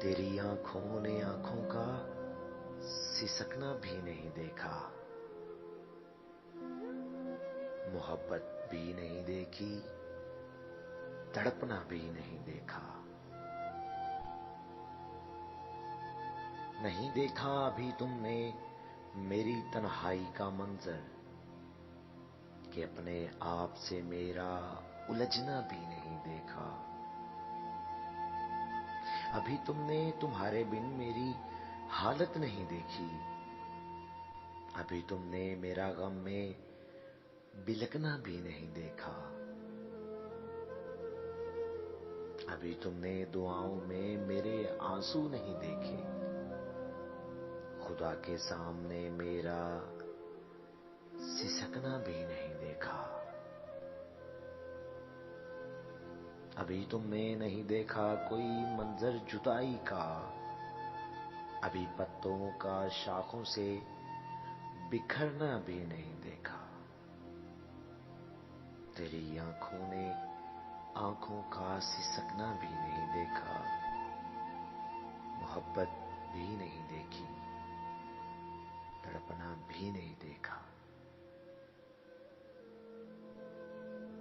तेरी आंखों ने आंखों का सिसकना भी नहीं देखा, मोहब्बत भी नहीं देखी, तड़पना भी नहीं देखा। नहीं देखा अभी तुमने मेरी तन्हाई का मंजर, कि अपने आप से मेरा उलझना भी नहीं देखा। अभी तुमने तुम्हारे बिन मेरी हालत नहीं देखी, अभी तुमने मेरा गम में बिलकना भी नहीं देखा। अभी तुमने दुआओं में मेरे आंसू नहीं देखे, खुदा के सामने मेरा सिसकना भी नहीं देखा। अभी तुमने नहीं देखा कोई मंजर जुदाई का, अभी पत्तों का शाखों से बिखरना भी नहीं देखा। तेरी आंखों ने आंखों का सिसकना भी नहीं देखा, मोहब्बत भी नहीं देखी, तड़पना भी नहीं देखा।